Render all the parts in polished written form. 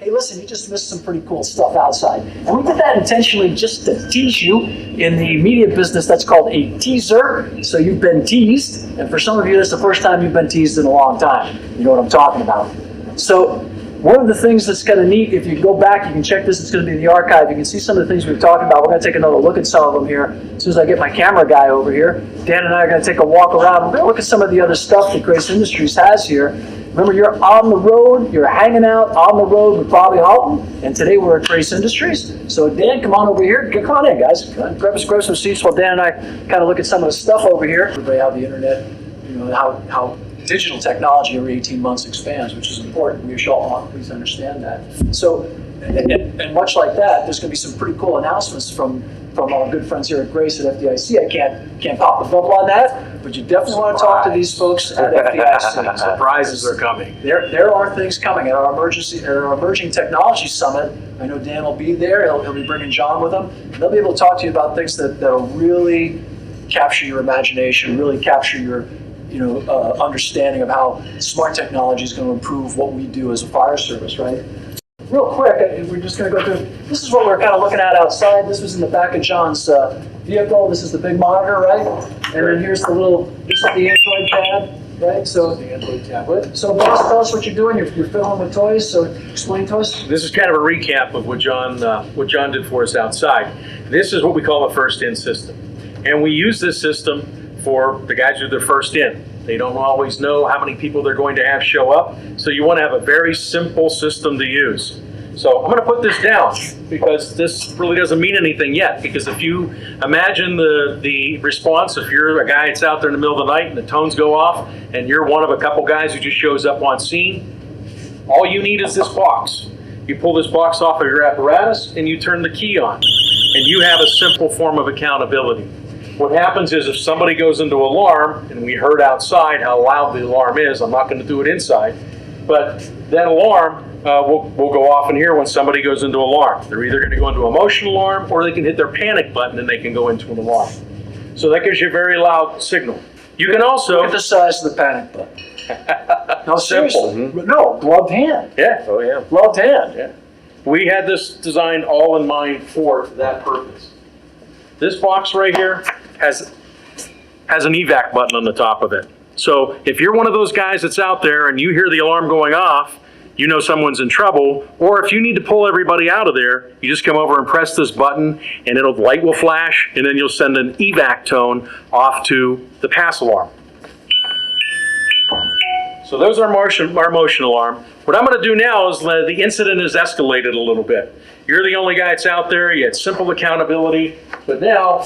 hey, listen, you just missed some pretty cool stuff outside. And we did that intentionally just to tease you. In the media business, that's called a teaser. So you've been teased. And for some of you, that's the first time you've been teased in a long time. You know what I'm talking about. So one of the things that's kind of neat, if you go back, you can check this, it's going to be in the archive. You can see some of the things we've talked about. We're going to take another look at some of them here. As soon as I get my camera guy over here, Dan and I are going to take a walk around. We're going to look at some of the other stuff that Grace Industries has here. Remember, you're on the road, you're hanging out on the road with Bobby Halton, and today we're at Grace Industries. So Dan, come on over here. Come on in, guys. Grab some seats while Dan and I kind of look at some of the stuff over here. Everybody how the internet, you know, how digital technology every 18 months expands, which is important. We should all please understand that. So, and much like that, there's going to be some pretty cool announcements from our good friends here at Grace at FDIC. I can't pop the bubble on that, but you definitely want to talk to these folks at FDIC. Surprises are coming. There are things coming at our Emerging Technology Summit. I know Dan will be there. He'll be bringing John with him. They'll be able to talk to you about things that'll really capture your imagination, really capture your understanding of how smart technology is going to improve what we do as a fire service, right? Real quick, we're just going to go through, this is what we're kind of looking at outside. This was in the back of John's vehicle. This is the big monitor, right? And then here's this is the Android pad, right? So, the Android tablet. So, boss, tell us what you're doing. You're filling with toys, so explain to us. This is kind of a recap of what John did for us outside. This is what we call a first-in system. And we use this system for the guys who are their first in. They don't always know how many people they're going to have show up, so you want to have a very simple system to use. So I'm going to put this down because this really doesn't mean anything yet, because if you imagine the response, if you're a guy that's out there in the middle of the night and the tones go off and you're one of a couple guys who just shows up on scene, all you need is this box. You pull this box off of your apparatus and you turn the key on, and you have a simple form of accountability. What happens is if somebody goes into alarm, and we heard outside how loud the alarm is, I'm not going to do it inside, but that alarm will go off in here when somebody goes into alarm. They're either going to go into emotion alarm or they can hit their panic button and they can go into an alarm. So that gives you a very loud signal. You can also... Look at the size of the panic button. No, Simple. seriously. No, gloved hand. Yeah. Oh, yeah. Gloved hand. Yeah. We had this designed all in mind for that purpose. This box right here has an evac button on the top of it. So if you're one of those guys that's out there and you hear the alarm going off, you know someone's in trouble, or if you need to pull everybody out of there, you just come over and press this button and light will flash, and then you'll send an evac tone off to the pass alarm. So those are our motion alarm. What I'm going to do now is the incident has escalated a little bit. You're the only guy that's out there, you had simple accountability, but now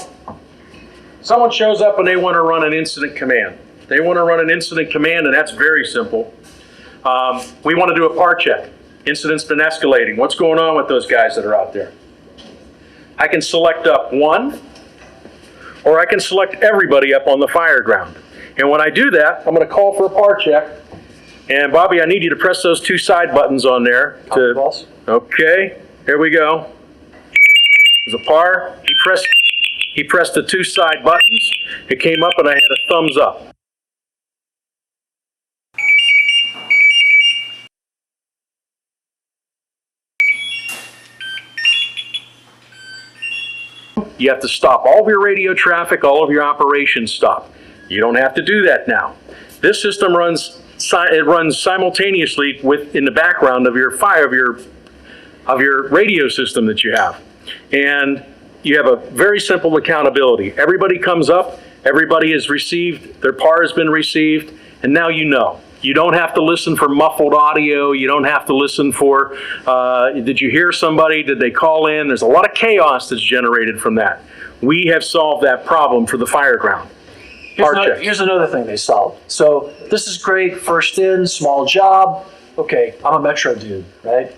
someone shows up and they want to run an incident command. They want to run an incident command, and that's very simple. We want to do a part check. Incident's been escalating. What's going on with those guys that are out there? I can select up one, or I can select everybody up on the fire ground. And when I do that, I'm going to call for a par check. And Bobby, I need you to press those two side buttons on there. Okay, here we go. There's a par. He pressed the two side buttons. It came up and I had a thumbs up. You have to stop all of your radio traffic, all of your operations stop. You don't have to do that now. This system runs simultaneously in the background of your radio system that you have. And you have a very simple accountability. Everybody comes up, everybody has received, their par has been received, and now you know. You don't have to listen for muffled audio. You don't have to listen for, did you hear somebody? Did they call in? There's a lot of chaos that's generated from that. We have solved that problem for the fire ground. Here's another thing they solved. So this is great, first in, small job. Okay, I'm a Metro dude, right?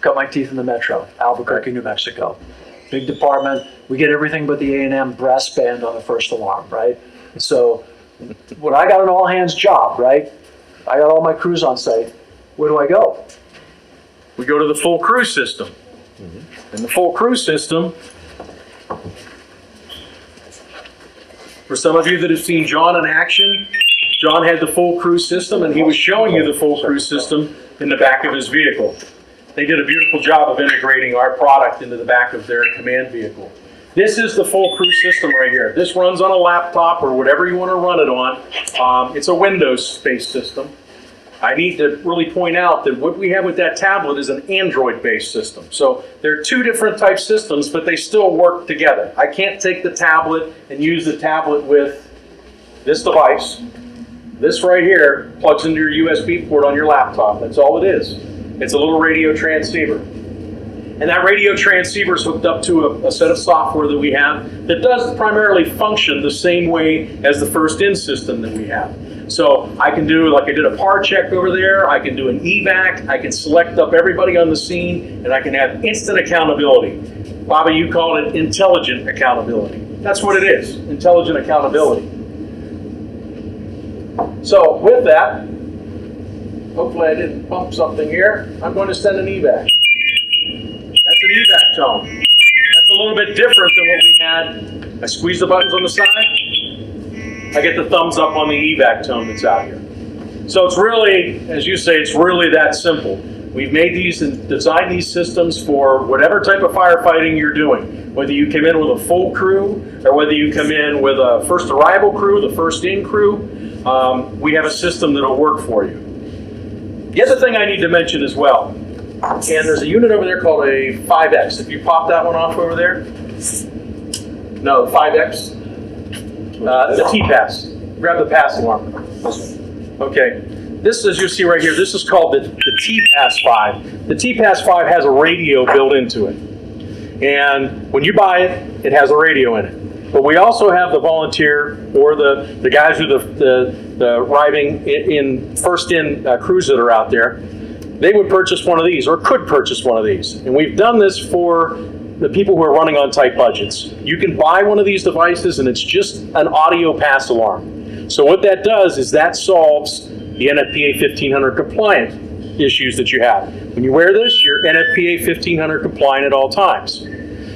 Cut my teeth in the Metro, Albuquerque, New Mexico. Big department. We get everything but the A&M brass band on the first alarm, right? So when I got an all-hands job, right? I got all my crews on site. Where do I go? We go to the full crew system. Mm-hmm. In the full crew system, for some of you that have seen John in action, John had the full crew system, and he was showing you the full crew system in the back of his vehicle. They did a beautiful job of integrating our product into the back of their command vehicle. This is the full crew system right here. This runs on a laptop or whatever you want to run it on. It's a Windows-based system. I need to really point out that what we have with that tablet is an Android-based system. So they're two different type systems, but they still work together. I can't take the tablet and use the tablet with this device. This right here plugs into your USB port on your laptop. That's all it is. It's a little radio transceiver. And that radio transceiver is hooked up to a set of software that we have that does primarily function the same way as the first in system that we have. So I can do, like I did a PAR check over there, I can do an evac, I can select up everybody on the scene, and I can have instant accountability. Bobby, you called it intelligent accountability. That's what it is, intelligent accountability. So with that, hopefully I didn't bump something here, I'm going to send an evac. That's an evac tone. That's a little bit different than what we had. I squeeze the buttons on the side, I get the thumbs up on the evac tone that's out here. So it's really, as you say, it's really that simple. We've made these and designed these systems for whatever type of firefighting you're doing. Whether you come in with a full crew or whether you come in with a first arrival crew, the first in crew, we have a system that'll work for you. The other thing I need to mention as well, and there's a unit over there called a 5X. If you pop that one off over there. No, 5X. The T-Pass. Grab the pass alarm. Okay. This, as you see right here, this is called the T-Pass 5. The T-Pass 5 has a radio built into it. And when you buy it, it has a radio in it. But we also have the volunteer or the guys who the arriving in first in crews that are out there. They would purchase one of these or could purchase one of these. And we've done this for the people who are running on tight budgets. You can buy one of these devices and it's just an audio pass alarm. So what that does is that solves the NFPA 1500 compliant issues that you have. When you wear this, you're NFPA 1500 compliant at all times.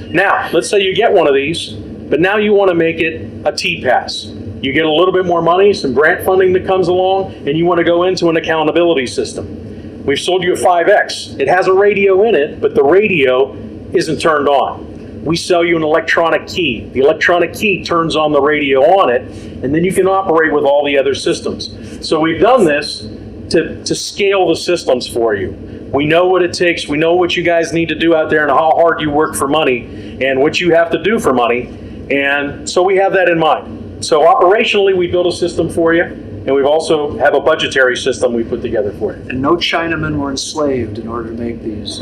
Now, let's say you get one of these, but now you want to make it a T-Pass. You get a little bit more money, some grant funding that comes along, and you want to go into an accountability system. We've sold you a 5X. It has a radio in it, but the radio isn't turned on. We sell you an electronic key. The electronic key turns on the radio on it, and then you can operate with all the other systems. So we've done this to scale the systems for you. We know what it takes. We know what you guys need to do out there and how hard you work for money and what you have to do for money. And so we have that in mind. So operationally, we build a system for you, and we also have a budgetary system we put together for you. And no Chinamen were enslaved in order to make these.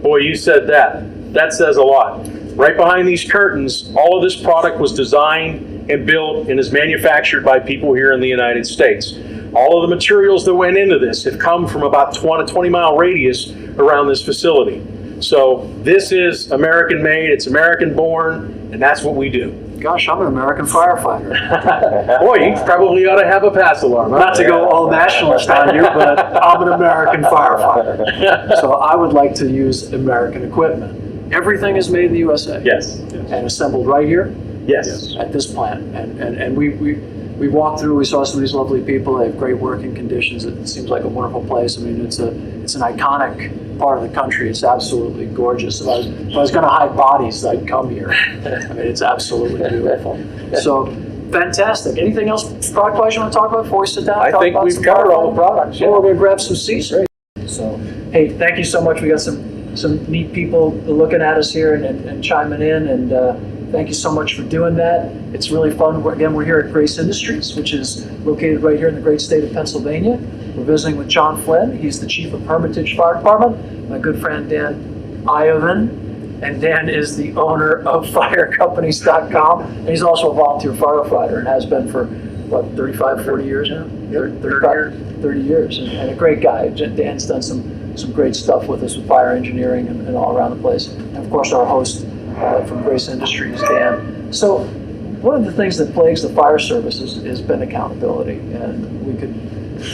Boy, you said that. That says a lot. Right behind these curtains, all of this product was designed and built and is manufactured by people here in the United States. All of the materials that went into this have come from about 20-mile radius around this facility. So this is American made, it's American born, and that's what we do. Gosh, I'm an American firefighter. Boy, you probably ought to have a pass alarm. Huh? Not to go all nationalist on you, but I'm an American firefighter. So I would like to use American equipment. Everything is made in the USA. Yes. And assembled right here. Yes. At this plant. And we walked through, we saw some of these lovely people. They have great working conditions. It seems like a wonderful place. I mean, it's an iconic part of the country. It's absolutely gorgeous. If I was going to hide bodies, I'd come here. I mean, it's absolutely beautiful. So, fantastic. Anything else, product-wise, you want to talk about before we sit down? I think we've covered all the products. Well, we're going to grab some seats. So, hey, thank you so much. We got some neat people looking at us here and chiming in, and thank you so much for doing that. It's really fun. Again, we're here at Grace Industries, which is located right here in the great state of Pennsylvania. We're visiting with John Flynn. He's the chief of Hermitage Fire Department. My good friend Dan Iovin, and Dan is the owner of firecompanies.com, and he's also a volunteer firefighter and has been for, what, 35, 40 years now? 30 years, and a great guy. Dan's done some great stuff with us with fire engineering and all around the place. And of course, our host from Grace Industries, Dan. So one of the things that plagues the fire service has been accountability, and we could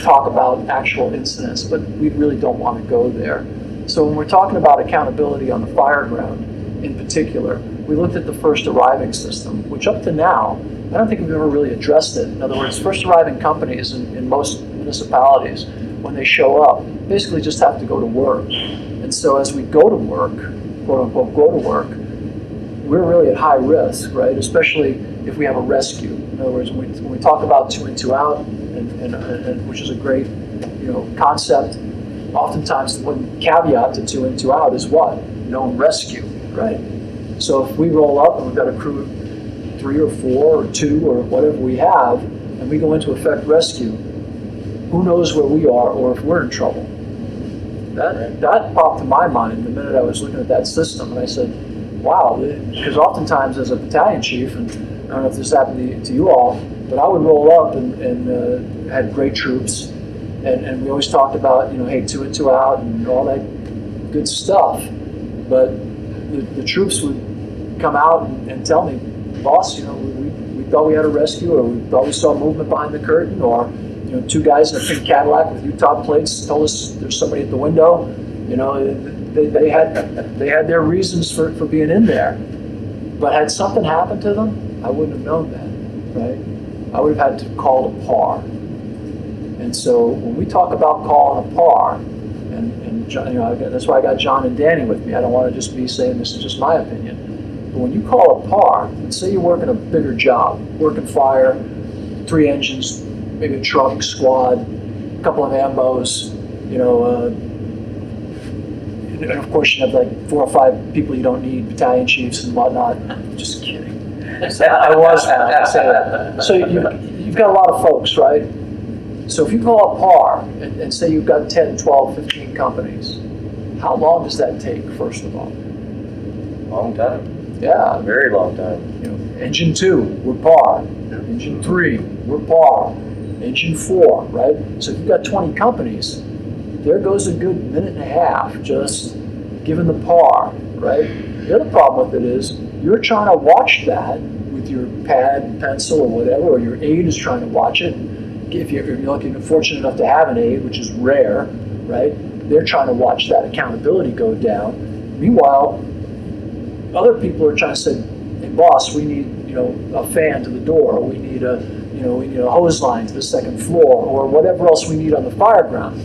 talk about actual incidents, but we really don't want to go there. So when we're talking about accountability on the fire ground in particular, we looked at the first arriving system, which up to now, I don't think we've ever really addressed it. In other words, first arriving companies in most municipalities, when they show up, basically just have to go to work. And And so as we go to work, quote unquote, go to work, we're really at high risk, right? Especially if we have a rescue. In other words, when we talk about 2 in, 2 out, and which is a great, concept, oftentimes the one caveat to 2 in, 2 out is what? No rescue, right? So if we roll up and we've got a crew 3 or 4 or 2 or whatever we have, and we go into effect rescue, who knows where we are or if we're in trouble. That popped to my mind the minute I was looking at that system, and I said, wow, because oftentimes as a battalion chief, and I don't know if this happened to you all, but I would roll up and had great troops, and we always talked about, hey, 2 in, 2 out and all that good stuff, but the troops would come out and tell me, boss, we thought we had a rescue, or we thought we saw movement behind the curtain, or 2 guys in a pink Cadillac with Utah plates told us there's somebody at the window. They had their reasons for being in there. But had something happened to them, I wouldn't have known that, right? I would have had to call a PAR. And so when we talk about calling a PAR, and John, that's why I got John and Danny with me. I don't want to just be saying this is just my opinion. But when you call a PAR, let's say you're working a bigger job, working fire, 3 engines, maybe a truck, squad, a couple of ambos, and of course you have like 4 or 5 people you don't need, battalion chiefs and whatnot. Just kidding. I was saying that. So you've got a lot of folks, right? So if you call a PAR and say you've got 10, 12, 15 companies, how long does that take, first of all? Long time. Yeah. Very long time. Engine 2, we're PAR. Engine 3, we're PAR. Engine 4, right? So if you've got 20 companies, there goes a good minute and a half just giving the PAR, right? The other problem with it is you're trying to watch that with your pad and pencil or whatever, or your aide is trying to watch it. If you're lucky and fortunate enough to have an aide, which is rare, right? They're trying to watch that accountability go down. Meanwhile, other people are trying to say, hey boss, we need, a fan to the door, we need a hose line to the 2nd floor, or whatever else we need on the fire ground.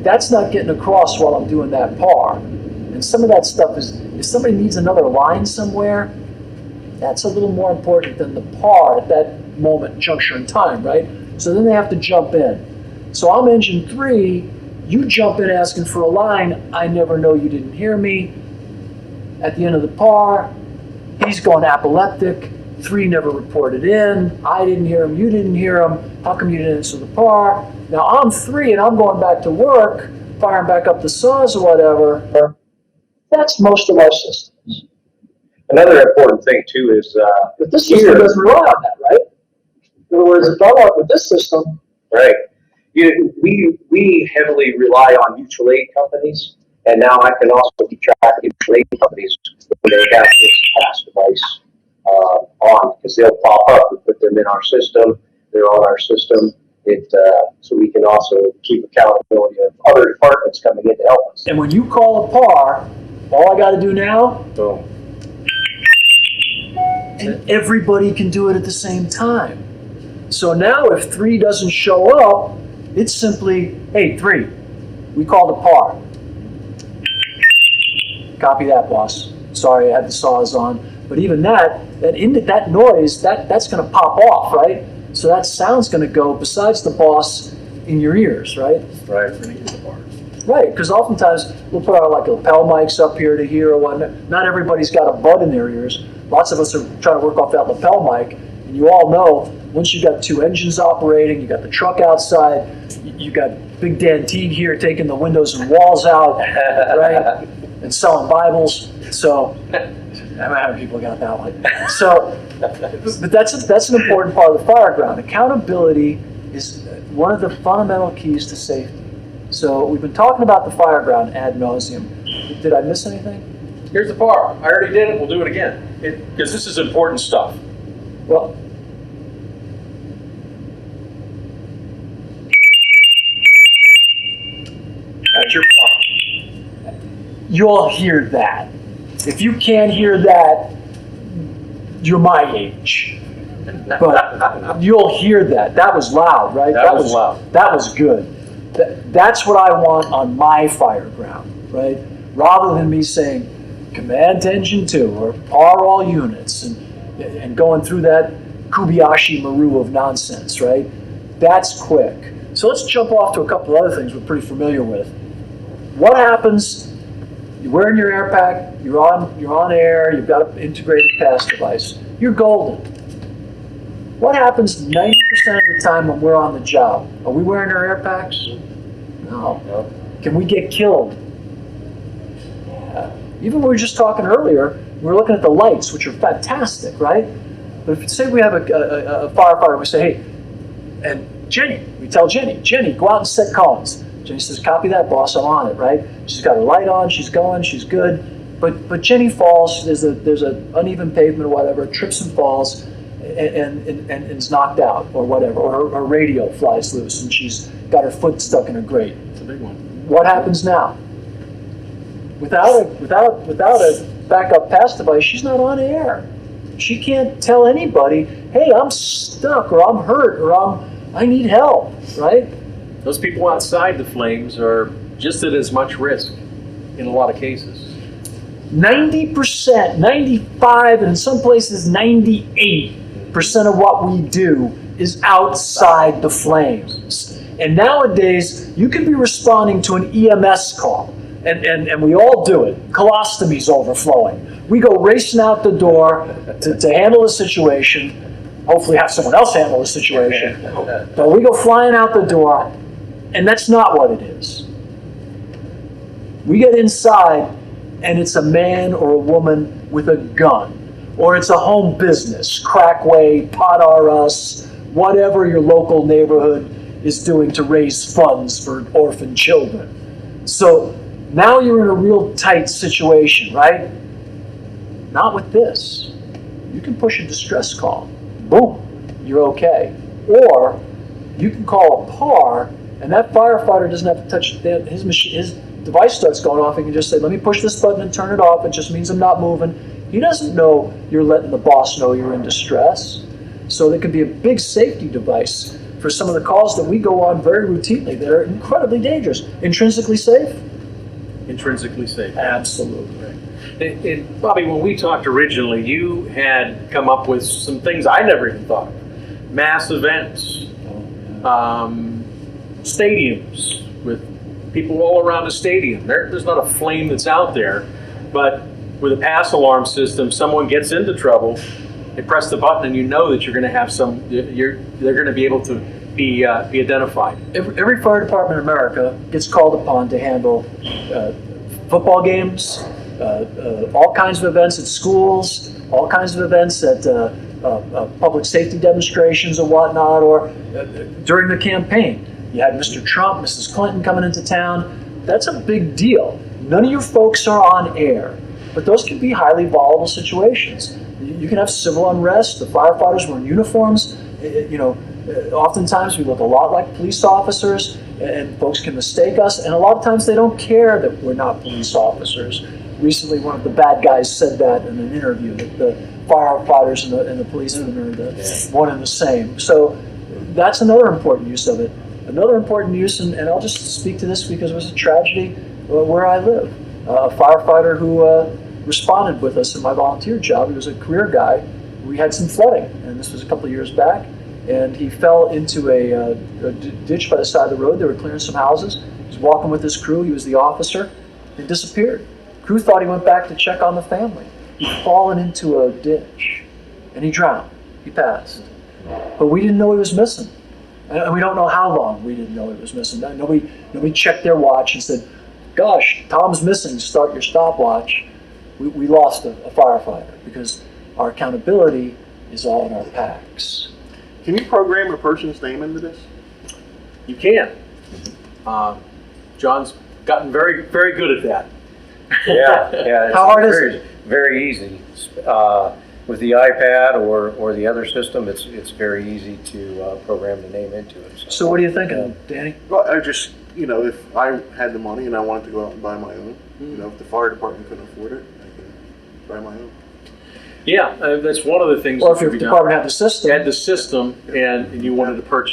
That's not getting across while I'm doing that PAR. And some of that stuff is, if somebody needs another line somewhere, that's a little more important than the PAR at that moment, juncture in time, right? So then they have to jump in. So I'm engine 3, you jump in asking for a line, I never know you didn't hear me. At the end of the PAR, he's going apoplectic, 3 never reported in, I didn't hear him, you didn't hear him, how come you didn't answer the PAR? Now I'm 3 and I'm going back to work, firing back up the saws or whatever. That's most of our systems. Another important thing too is But this system doesn't rely on that, right? In other words, if I with this system, right. We heavily rely on mutual aid companies, and now I can also keep track of mutual aid companies when they have this pass device on, because they'll pop up. We put them in our system. They're on our system. So we can also keep accountability of other departments coming in to help us. and when you call a PAR, all I got to do now, So, and everybody can do it at the same time. So now if 3 doesn't show up, it's simply, hey, 3, we called a PAR. Copy that, boss. Sorry, I had the saws on. But even that noise, that's going to pop off, right? So that sound's going to go, besides the boss, in your ears, right? right. Right, because oftentimes we'll put our lapel mics up here to hear or whatnot. Not everybody's got a bud in their ears. Lots of us are trying to work off that lapel mic, and you all know once you got 2 engines operating, you got the truck outside, you got Big Dan Teague here taking the windows and walls out, right, and selling Bibles. So I don't know how many people got that one. So, but that's an important part of the fire ground. Accountability is one of the fundamental keys to safety. So we've been talking about the fire ground ad nauseum. Did I miss anything? Here's the PAR. I already did it. We'll do it again. Because this is important stuff. Well, That's your PAR. you all hear that. If you can't hear that, you're my age. But you'll hear that. That was loud, right? That was loud. That was good. That's what I want on my fire ground. right? Rather than me saying, command to engine 2 or par all units and going through that Kobayashi Maru of nonsense, right? That's quick. So let's jump off to a couple of other things we're pretty familiar with. What happens? You're wearing your air pack, you're on air, you've got an integrated pass device. You're golden. What happens 90% of the time when we're on the job? Are we wearing our air packs? No. Can we get killed? Yeah. Even we were just talking earlier, we were looking at the lights, which are fantastic, right? But if say we have a firefighter, we say, hey, and Jenny, we tell Jenny, go out and set cones. Jenny says, copy that, boss, I'm on it, right? She's got her light on, she's going, she's good. But Jenny falls, there's an uneven pavement or whatever, trips and falls, and is knocked out or whatever, or her radio flies loose and she's got her foot stuck in a grate. It's a big one. What happens now? Without a backup pass device, she's not on air. She can't tell anybody, hey, I'm stuck or I'm hurt or I need help, right? Those people outside the flames are just at as much risk in a lot of cases. 90%, 95, and in some places 98% of what we do is outside the flames. And nowadays, you can be responding to an EMS call, and we all do it. Colostomy's overflowing. We go racing out the door to handle a situation, hopefully have someone else handle the situation. But we go flying out the door, and that's not what it is. We get inside, and it's a man or a woman with a gun, or it's a home business, Crackway, Pot R Us, whatever your local neighborhood is doing to raise funds for orphan children. So now you're in a real tight situation, right? Not with this. You can push a distress call. Boom, you're okay. Or you can call a par, and that firefighter doesn't have to touch his machine. His device starts going off. He can just say, let me push this button and turn it off. It just means I'm not moving. He doesn't know you're letting the boss know you're in distress. So there could be a big safety device for some of the calls that we go on very routinely that are incredibly dangerous. Intrinsically safe? Intrinsically safe. Absolutely. And Bobby, when we talked originally, you had come up with some things I never even thought of. Mass events, stadiums with people all around a stadium. There's not a flame that's out there, but with a pass alarm system, someone gets into trouble, they press the button, and you know that you're going to have they're going to be able to be identified. Every fire department in America gets called upon to handle football games, all kinds of events at schools, all kinds of events at public safety demonstrations and whatnot, or during the campaign. You had Mr. Trump, Mrs. Clinton coming into town. That's a big deal. None of your folks are on air, but those can be highly volatile situations. You can have civil unrest. The firefighters were in uniforms. Oftentimes we look a lot like police officers, and folks can mistake us, and a lot of times they don't care that we're not police officers. Recently, one of the bad guys said that in an interview, that the firefighters and the policemen are one and the same. So that's another important use of it. Another important use, and I'll just speak to this because it was a tragedy where I live. A firefighter who responded with us in my volunteer job. He was a career guy. We had some flooding, and this was a couple of years back, and he fell into a ditch by the side of the road. They were clearing some houses. He was walking with his crew. He was the officer. He disappeared. Crew thought he went back to check on the family. He'd fallen into a ditch, and he drowned. He passed. But we didn't know he was missing. And we don't know how long we didn't know he was missing. Nobody checked their watch and said, gosh, Tom's missing, start your stopwatch. We lost a firefighter because our accountability is all in our packs. Can you program a person's name into this? You can. John's gotten very, very good at that. Yeah. It's How hard is very, very easy. With the iPad or the other system, it's very easy to program the name into it. So what are you thinking, Danny? Well, I just, if I had the money and I wanted to go out and buy my own, if the fire department couldn't afford it, I can buy my own. Yeah, that's one of the things. Or if your department had the system. Had the system, and you wanted to put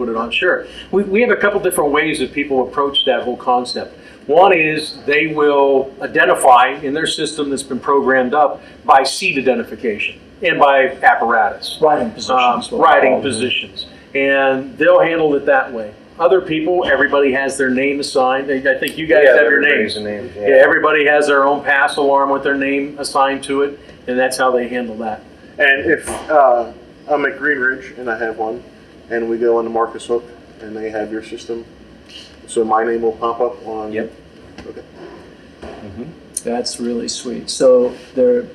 it on, sure. We have a couple different ways that people approach that whole concept. One is they will identify in their system that's been programmed up by seat identification and by apparatus. Riding positions. Riding positions. And they'll handle it that way. Other people, everybody has their name assigned. I think you guys have your names. names. Yeah, everybody has their own pass alarm with their name assigned to it, and that's how they handle that. And if I'm at Green Ridge and I have one, and we go on the Marcus Hook, and they have your system, so my name will pop up on. Yep. Okay. That's really sweet. So there are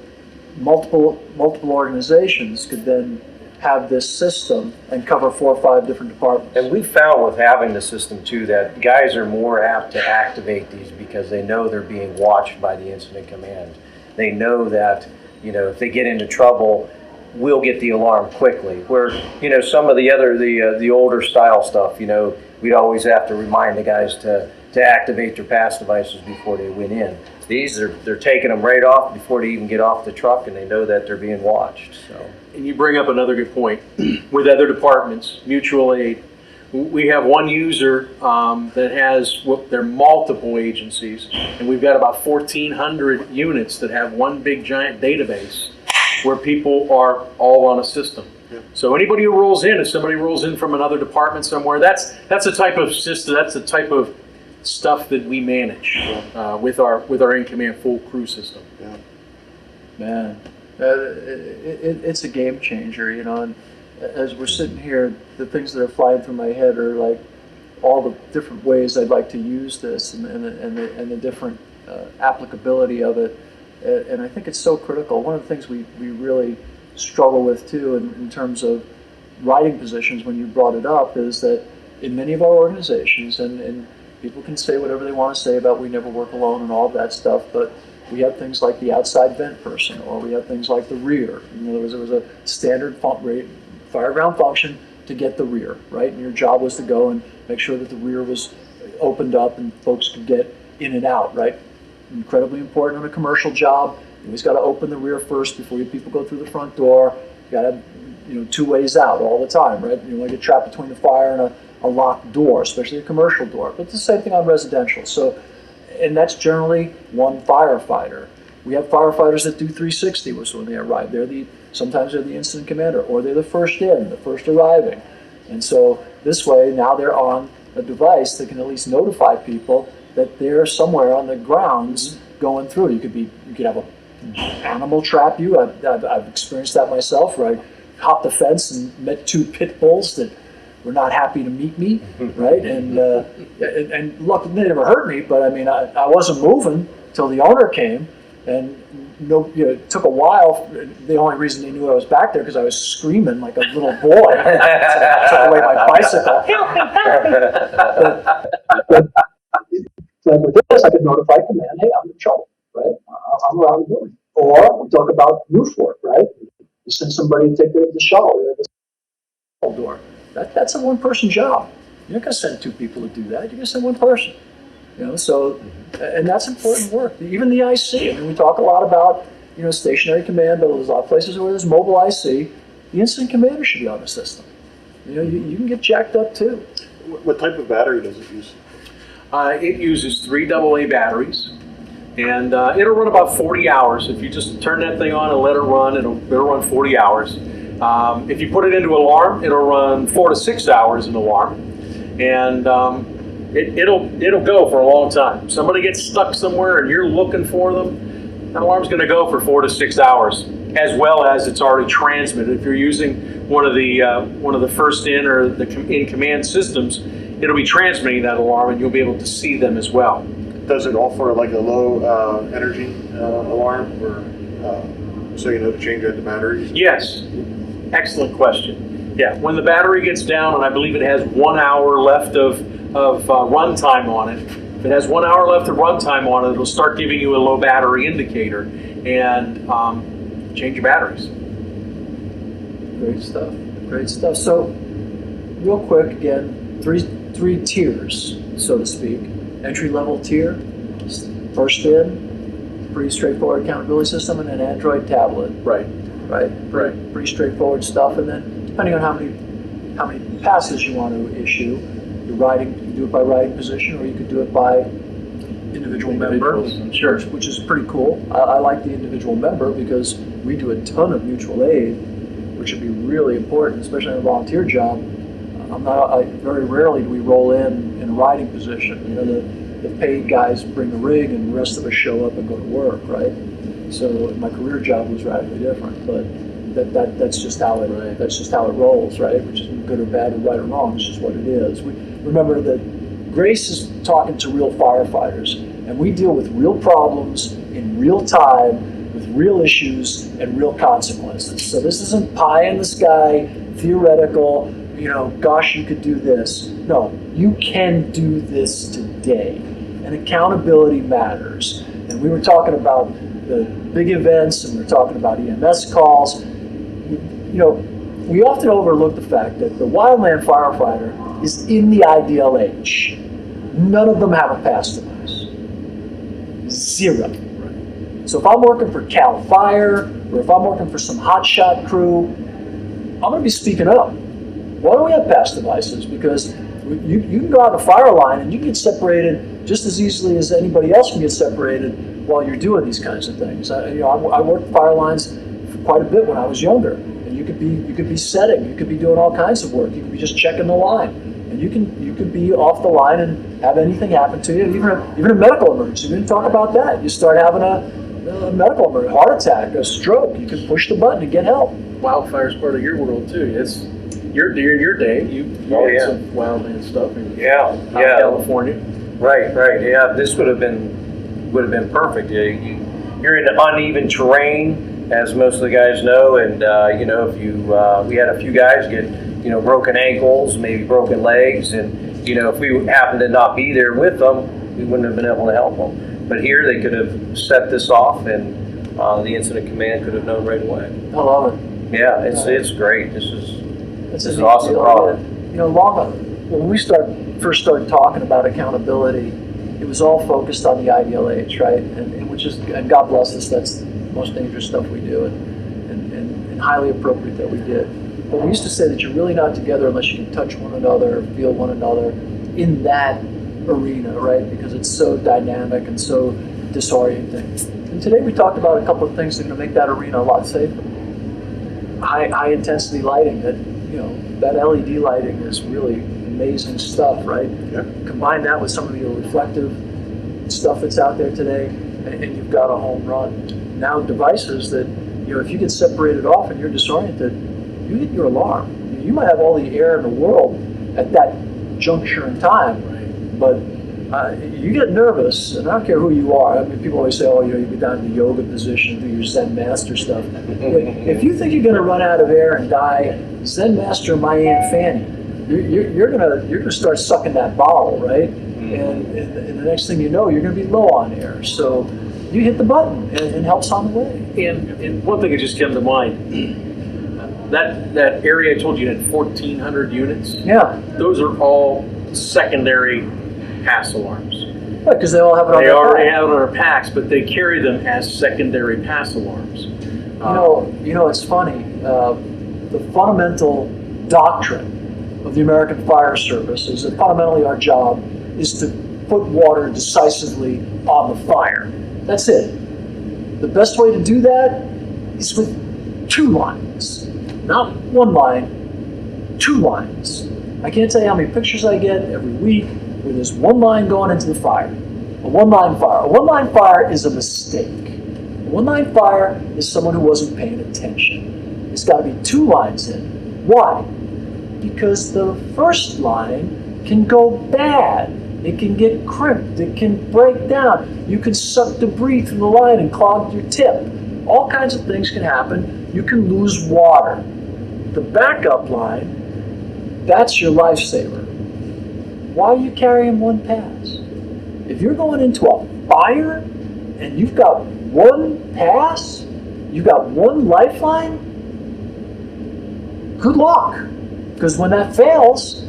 multiple organizations could then have this system and cover 4 or 5 different departments. And we found with having the system too that guys are more apt to activate these because they know they're being watched by the incident command. They know that, if they get into trouble, we'll get the alarm quickly. Where, some of the older style stuff, we'd always have to remind the guys to activate their pass devices before they went in. These, they're taking them right off before they even get off the truck, and they know that they're being watched. So. And you bring up another good point. With other departments, mutual aid, we have one user that has, they're multiple agencies, and we've got about 1,400 units that have one big giant database where people are all on a system. Yeah. So anybody who rolls in, if somebody rolls in from another department somewhere, that's a type of system, that's the type of stuff that we manage with our in-command full crew system. Yeah. Man, it's a game changer, and as we're sitting here, the things that are flying through my head are like all the different ways I'd like to use this and the different applicability of it. And I think it's so critical. One of the things we really struggle with too in terms of riding positions when you brought it up is that in many of our organizations, and people can say whatever they want to say about we never work alone and all of that stuff, but we have things like the outside vent person, or we have things like the rear. There was a standard fireground function to get the rear, right? And your job was to go and make sure that the rear was opened up and folks could get in and out, right? Incredibly important on a commercial job. You always got to open the rear first before people go through the front door. You got to have 2 ways out all the time, right? You want to get trapped between the fire and a locked door, especially a commercial door. But it's the same thing on residential. So. And that's generally one firefighter. We have firefighters that do 360 when they arrive. Sometimes they're the incident commander, or they're the first arriving. And so this way, now they're on a device that can at least notify people that they're somewhere on the grounds going through. You could have an animal trap you. I've experienced that myself, where I hopped the fence and met 2 pit bulls that were not happy to meet me, right? And look, they never hurt me, but I mean, I wasn't moving till the owner came, and it took a while. The only reason they knew I was back there because I was screaming like a little boy. Took away my bicycle. But with this, I could notify command, hey, I'm in trouble, right? I'm around the building. Or we talk about Newport, right? You send somebody to take the shuttle, the door. That's a one-person job. You're not going to send 2 people to do that. You're going to send 1 person. So, and that's important work. Even the IC. I mean, we talk a lot about stationary command, but there's a lot of places where there's mobile IC. The incident commander should be on the system. You can get jacked up too. What type of battery does it use? It uses 3 AA batteries, and it'll run about 40 hours. If you just turn that thing on and let it run, it'll run 40 hours. If you put it into alarm, it'll run 4 to 6 hours in alarm, and it'll go for a long time. Somebody gets stuck somewhere and you're looking for them, that alarm's going to go for 4 to 6 hours, as well as it's already transmitted. If you're using one of the first in or the in command systems, it'll be transmitting that alarm, and you'll be able to see them as well. Does it offer like a low energy alarm, or so to change out the batteries? Yes. Excellent question. Yeah, when the battery gets down, and I believe it has 1 hour left of runtime on it, if it has 1 hour left of runtime on it, it'll start giving you a low battery indicator and change your batteries. Great stuff. So, real quick again, three tiers, so to speak. Entry-level tier, first in, pretty straightforward accountability system, and an Android tablet. Right. Pretty straightforward stuff. And then depending on how many passes you want to issue, you can do it by riding position, or you could do it by individual member, Individuals, sure. which is pretty cool. I like the individual member because we do a ton of mutual aid, which would be really important, especially in a volunteer job. Very rarely do we roll in a riding position. You know, the paid guys bring the rig, and the rest of us show up and go to work, right? So my career job was radically different, but that's just how it rolls, right? Which isn't good or bad or right or wrong. It's just what it is. We remember that Grace is talking to real firefighters, and we deal with real problems in real time with real issues and real consequences. So this isn't pie in the sky, theoretical. You know, gosh, you could do this. No, you can do this today, and accountability matters. And we were talking about the big events, and we were talking about EMS calls. You know, we often overlook the fact that the wildland firefighter is in the IDLH. None of them have a pass device. Zero. So if I'm working for Cal Fire, or if I'm working for some hotshot crew, I'm going to be speaking up. Why don't we have pass devices? Because you can go out in a fire line and you can get separated just as easily as anybody else can get separated while you're doing these kinds of things. I worked fire lines for quite a bit when I was younger, and you could be setting, you could be doing all kinds of work, you could be just checking the line, and you could be off the line and have anything happen to you, even a medical emergency. We didn't talk about that. You start having a medical emergency, heart attack, a stroke. You can push the button to get help. Wildfire's part of your world too. It's your day. You had some wildland stuff in California. Right. Yeah, this would have been perfect. You're in uneven terrain, as most of the guys know, and if we had a few guys get broken ankles, maybe broken legs, and if we happened to not be there with them, we wouldn't have been able to help them. But here they could have set this off, and the incident command could have known right away. I love it. Yeah, it's great. This is an neat awesome deal. product. When we first started talking about accountability, it was all focused on the IDLH, right? And God bless us, that's the most dangerous stuff we do, and highly appropriate that we did. But we used to say that you're really not together unless you can touch one another, feel one another in that arena, right? Because it's so dynamic and so disorienting. And today we talked about a couple of things that are going to make that arena a lot safer. High intensity lighting, that LED lighting is really amazing stuff, right? Yeah. Combine that with some of your reflective stuff that's out there today, and you've got a home run. Now devices that, if you get separated off and you're disoriented, you hit your alarm. You might have all the air in the world at that juncture in time, but you get nervous, and I don't care who you are. I mean, people always say, you get down in the yoga position, do your Zen Master stuff. If you think you're going to run out of air and die, Zen Master, my Aunt Fanny, you're gonna start sucking that bottle, right? And the next thing you know, you're going to be low on air. So you hit the button, and help's on the way. And one thing that just came to mind, that area I told you had 1,400 units. Yeah. Those are all secondary pass alarms. Right, because they all have it on They their already pack. have it on their packs, but they carry them as secondary pass alarms. It's funny. The fundamental doctrine of the American Fire Service is that fundamentally our job is to put water decisively on the fire. That's it. The best way to do that is with 2 lines. Not 1 line, 2 lines. I can't tell you how many pictures I get every week where there's 1 line going into the fire. A 1-line fire. A 1-line fire is a mistake. A 1-line fire is someone who wasn't paying attention. There's got to be 2 lines in. Why? Because the first line can go bad. It can get crimped. It can break down. You can suck debris through the line and clog your tip. All kinds of things can happen. You can lose water. The backup line, that's your lifesaver. Why are you carrying 1 pass? If you're going into a fire and you've got 1 pass, you've got 1 lifeline, good luck. Because when that fails,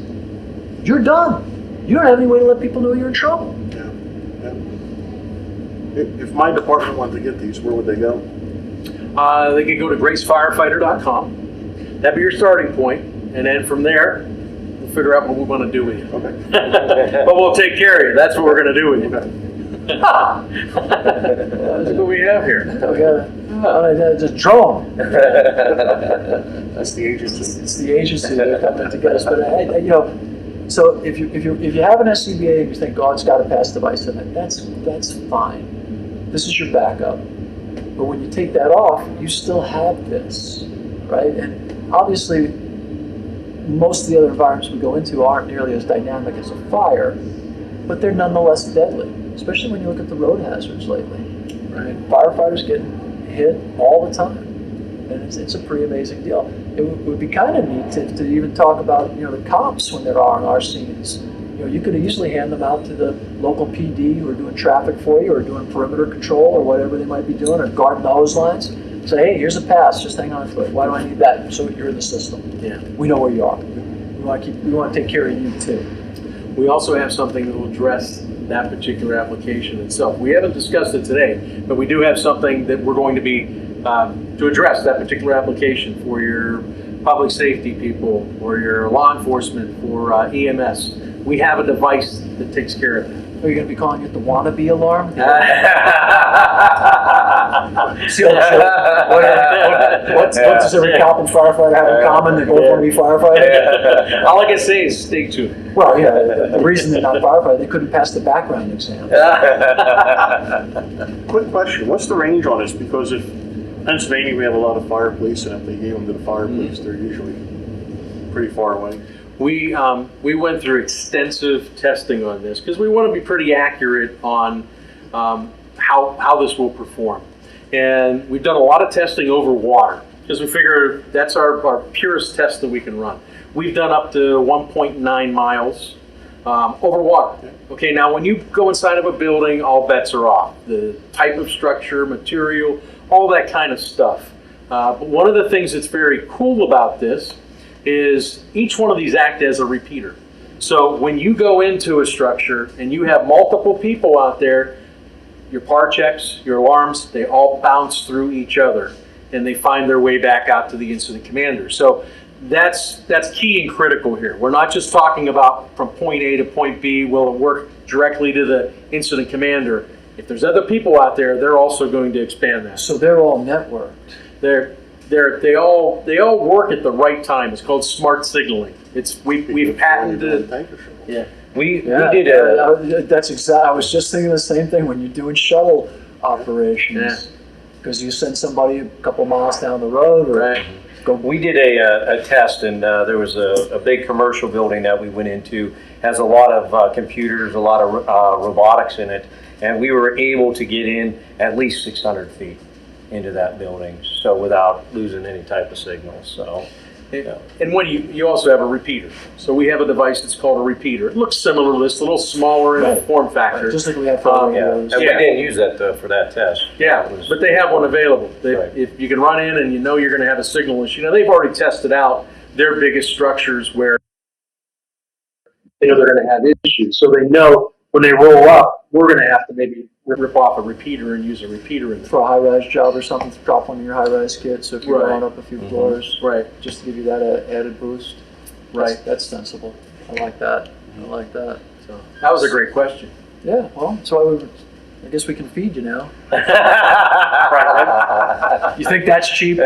you're done. You don't have any way to let people know you're in trouble. Yeah. If my department wanted to get these, where would they go? They could go to gracefirefighter.com. That'd be your starting point, and then from there, we'll figure out what we want to do with you. Okay. But we'll take care of you. That's what we're going to do with you. Okay. Look what we have here. We got a drone. That's the agency. It's the agency that coming to get us. But you know, so if you have an SCBA and you think, oh, it's got a pass device in it, that's fine. This is your backup. But when you take that off, you still have this, right? And obviously, most of the other environments we go into aren't nearly as dynamic as a fire, but they're nonetheless deadly, especially when you look at the road hazards lately. Right? Firefighters get hit all the time, and it's a pretty amazing deal. It would be kind of neat to even talk about, you know, the cops when there are on our scenes. You know, you could easily hand them out to the local PD who are doing traffic for you, or doing perimeter control, or whatever they might be doing, or guarding the hose lines. Say, hey, here's a pass. Just hang on to it. Why do I need that? So you're in the system. Yeah. We know where you are. We want to take care of you too. We also have something that will address that particular application itself. We haven't discussed it today, but we do have something that we're going to be to address that particular application for your public safety people, or your law enforcement, for EMS. We have a device that takes care of it. Are you going to be calling it the wannabe alarm? See what does every cop and firefighter have in common? They both want to be firefighters? All I can say is stay tuned. Well, yeah, the reason they're not firefighters, they couldn't pass the background exam. Quick question, what's the range on this? Because if Pennsylvania, we have a lot of fire police, and if they gave them to the fire police, they're usually pretty far away. We went through extensive testing on this because we want to be pretty accurate on how this will perform. And we've done a lot of testing over water because we figure that's our purest test that we can run. We've done up to 1.9 miles over water. Okay, now when you go inside of a building, all bets are off. The type of structure, material, all that kind of stuff. But one of the things that's very cool about this is each one of these act as a repeater. So when you go into a structure and you have multiple people out there, your PAR checks, your alarms, they all bounce through each other and they find their way back out to the incident commander. So that's key and critical here. We're not just talking about from point A to point B, will it work directly to the incident commander. If there's other people out there, they're also going to expand that. So they're all networked. They all work at the right time. It's called smart signaling. We've patented. Yeah. We did that's exact. I was just thinking the same thing when you're doing shuttle operations, because you send somebody a couple miles down the road, or right. We did a test, and there was a big commercial building that we went into. Has a lot of computers, a lot of robotics in it, and we were able to get in at least 600 feet into that building, so without losing any type of signal. So, yeah. And when you also have a repeater. So we have a device that's called a repeater. It looks similar to this, a little smaller in form factor. just like we have for radios. And we didn't use that for that test. Yeah, but they have one available. Right. If you can run in and you know you're going to have a signal issue. Now they've already tested out their biggest structures where they know they're going to have issues. So they know when they roll up, we're going to have to maybe rip off a repeater and use a repeater in there. For a high-rise job or something, drop one of your high-rise kits, so if you're Right. going up a few floors, Right. just to give you that added boost. Right. That's sensible. I like that. I like that. So that was a great question. Yeah, well, so I guess we can feed you now. You think that's cheap?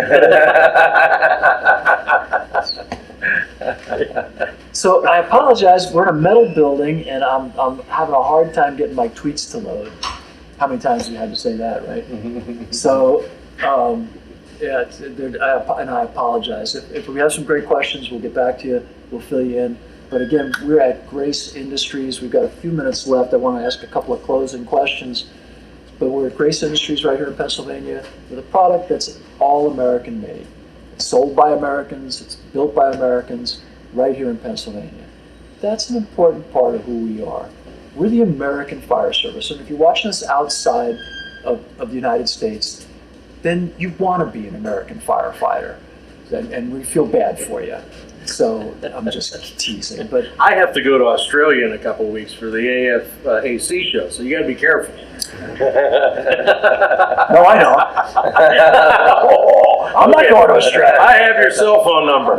So I apologize. We're in a metal building, and I'm having a hard time getting my tweets to load. How many times have you had to say that, right? So, yeah, and I apologize. If we have some great questions, we'll get back to you. We'll fill you in. But again, we're at Grace Industries. We've got a few minutes left. I want to ask a couple of closing questions. But we're at Grace Industries right here in Pennsylvania with a product that's all American made. It's sold by Americans. It's built by Americans right here in Pennsylvania. That's an important part of who we are. We're the American Fire Service. And if you're watching us outside of the United States, then you want to be an American firefighter. And we feel bad for you. So I'm just teasing. But I have to go to Australia in a couple of weeks for the AFAC show, so you got to be careful. no, I know. I'm not going to Australia. I have your cell phone number.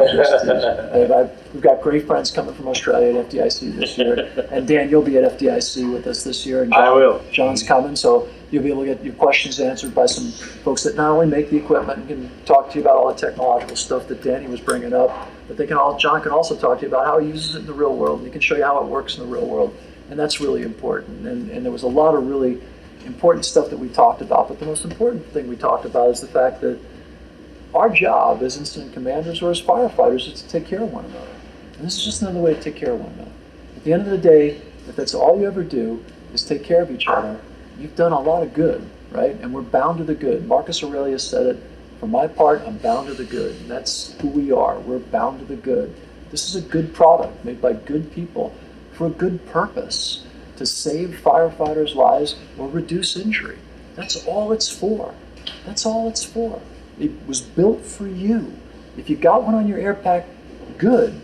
We've got great friends coming from Australia at FDIC this year. And Dan, you'll be at FDIC with us this year. And I will. John's coming, so you'll be able to get your questions answered by some folks that not only make the equipment and can talk to you about all the technological stuff that Danny was bringing up, but John can also talk to you about how he uses it in the real world. He can show you how it works in the real world. And that's really important. And there was a lot of really important stuff that we talked about, but the most important thing we talked about is the fact that our job as incident commanders or as firefighters is to take care of one another. And this is just another way to take care of one another. At the end of the day, if that's all you ever do is take care of each other, you've done a lot of good, right? And we're bound to the good. Marcus Aurelius said it. For my part, I'm bound to the good. And that's who we are. We're bound to the good. This is a good product made by good people for a good purpose, to save firefighters' lives or reduce injury. That's all it's for. That's all it's for. It was built for you. If you got one on your air pack, good.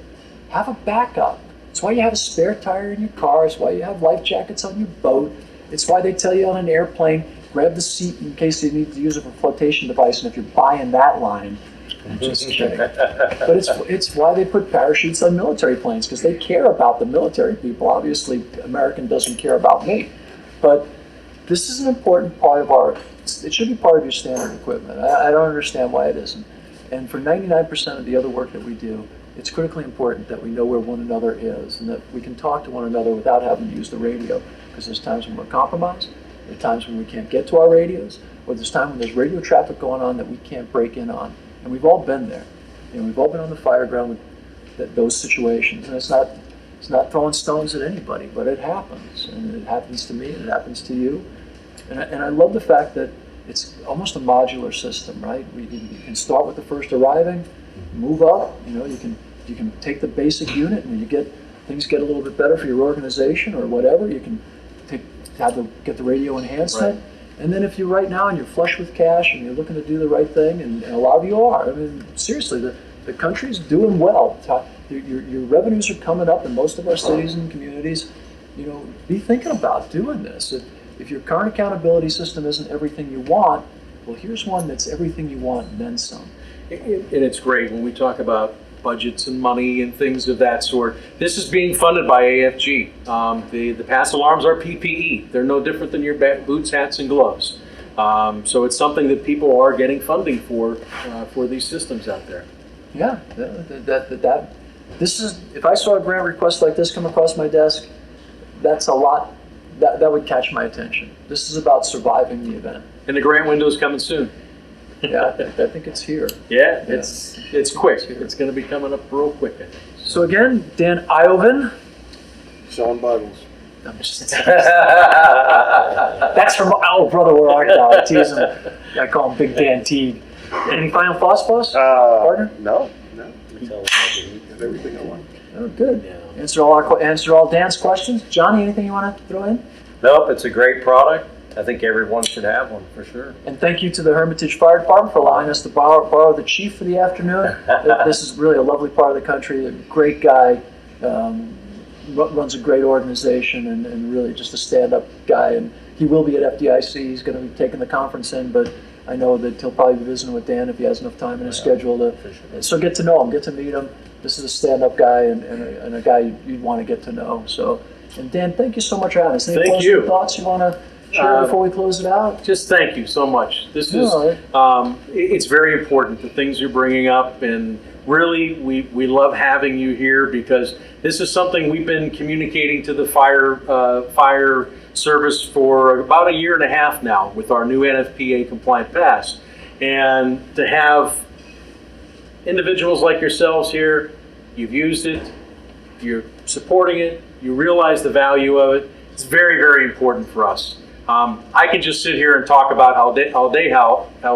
Have a backup. It's why you have a spare tire in your car. It's why you have life jackets on your boat. It's why they tell you on an airplane, grab the seat in case you need to use it for a flotation device. And if you're buying that line, I'm just kidding. But it's why they put parachutes on military planes, because they care about the military people. Obviously, American doesn't care about me. But this is an important part of it should be part of your standard equipment. I don't understand why it isn't. And for 99% of the other work that we do, it's critically important that we know where one another is and that we can talk to one another without having to use the radio, because there's times when we're compromised, there's times when we can't get to our radios, or there's times when there's radio traffic going on that we can't break in on. And we've all been there. We've all been on the fire ground with those situations. And it's not throwing stones at anybody, but it happens. And it happens to me, and it happens to you. And I love the fact that it's almost a modular system, right? You can start with the first arriving, move up. You can take the basic unit, and when things get a little bit better for your organization or whatever, you can get the radio enhancement. Right. And then if you're right now and you're flush with cash and you're looking to do the right thing, and a lot of you are. I mean, seriously, the country's doing well. Your revenues are coming up in most of our cities and communities. Be thinking about doing this. If your current accountability system isn't everything you want, well, here's one that's everything you want and then some. And it's great when we talk about budgets and money and things of that sort. This is being funded by AFG. The pass alarms are PPE. They're no different than your boots, hats, and gloves. So it's something that people are getting funding for these systems out there. Yeah, this is, if I saw a grant request like this come across my desk, that's a lot, that would catch my attention. This is about surviving the event. And the grant window is coming soon. Yeah, I think it's here. Yeah, it's quick. It's going to be coming up real quick, I think. So again, Dan Iovin. Selling Bibles. I'm just that's from, oh brother, where are you now? I tease him. I call him Big Dan Teague. Any final thoughts, boss? Partner? No. Got everything I want. Oh, good. Yeah. Answer all Dan's questions. Johnny, anything you want to throw in? Nope, it's a great product. I think everyone should have one for sure. And thank you to the Hermitage Fire Department for allowing us to borrow the chief for the afternoon. This is really a lovely part of the country. A great guy, runs a great organization, and really just a stand-up guy. And he will be at FDIC. He's going to be taking the conference in, but I know that he'll probably be visiting with Dan if he has enough time in his schedule to. So get to know him, get to meet him. This is a stand-up guy and a guy you'd want to get to know. So, and Dan, thank you so much for having us. Any closing thoughts you want to share before we close it out? Just thank you so much. This is it's very important, the things you're bringing up, and really we love having you here because this is something we've been communicating to the fire service for about a year and a half now with our new NFPA compliant pass. And to have individuals like yourselves here, you've used it, you're supporting it, you realize the value of it. It's very, very important for us. I can just sit here and talk about how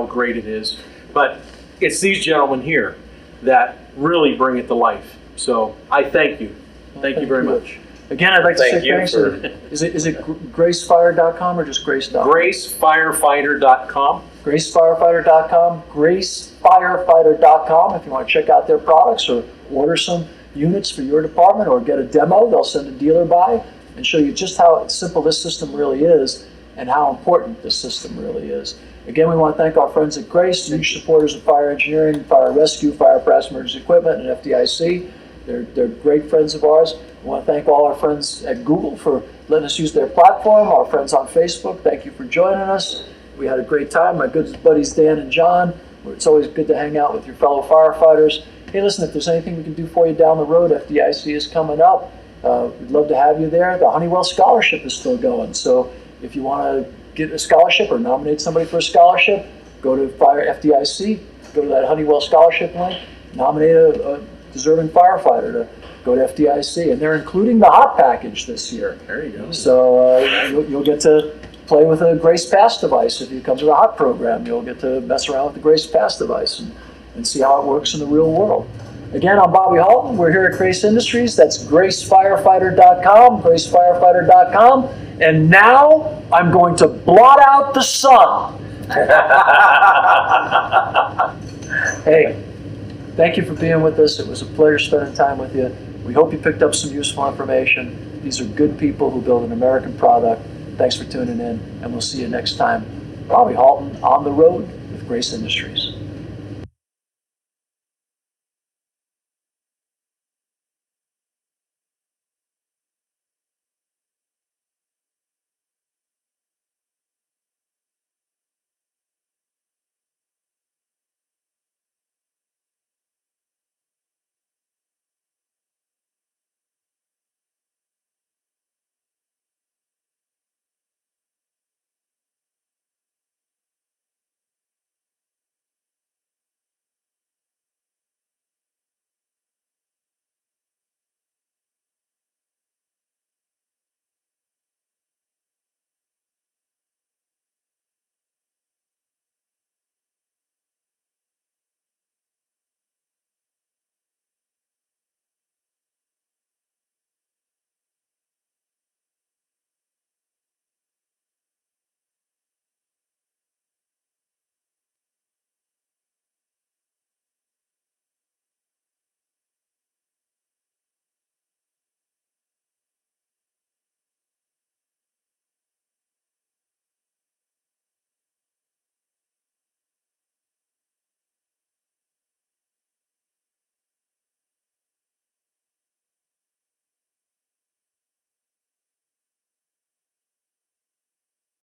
great it is, but it's these gentlemen here that really bring it to life. So I thank you. Thank you very much. Again, I'd like to say thanks. Is it gracefire.com or just grace.com? Gracefirefighter.com. Gracefirefighter.com. Gracefirefighter.com. If you want to check out their products or order some units for your department or get a demo, they'll send a dealer by and show you just how simple this system really is and how important this system really is. Again, we want to thank our friends at Grace, huge supporters of fire engineering, fire rescue, fire apparatus emergency equipment, and FDIC. They're great friends of ours. We want to thank all our friends at Google for letting us use their platform, our friends on Facebook. Thank you for joining us. We had a great time. My good buddies Dan and John. It's always good to hang out with your fellow firefighters. Hey, listen, if there's anything we can do for you down the road, FDIC is coming up. We'd love to have you there. The Honeywell Scholarship is still going. So if you want to get a scholarship or nominate somebody for a scholarship, go to FDIC, go to that Honeywell Scholarship link, nominate a deserving firefighter to go to FDIC. And they're including the hot package this year. There you go. So you'll get to play with a Grace Pass device. If you come to the hot program, you'll get to mess around with the Grace Pass device and see how it works in the real world. Again, I'm Bobby Halton. We're here at Grace Industries. That's gracefirefighter.com, gracefirefighter.com. And now I'm going to blot out the sun. Hey, thank you for being with us. It was a pleasure spending time with you. We hope you picked up some useful information. These are good people who build an American product. Thanks for tuning in, and we'll see you next time. Bobby Halton on the road with Grace Industries.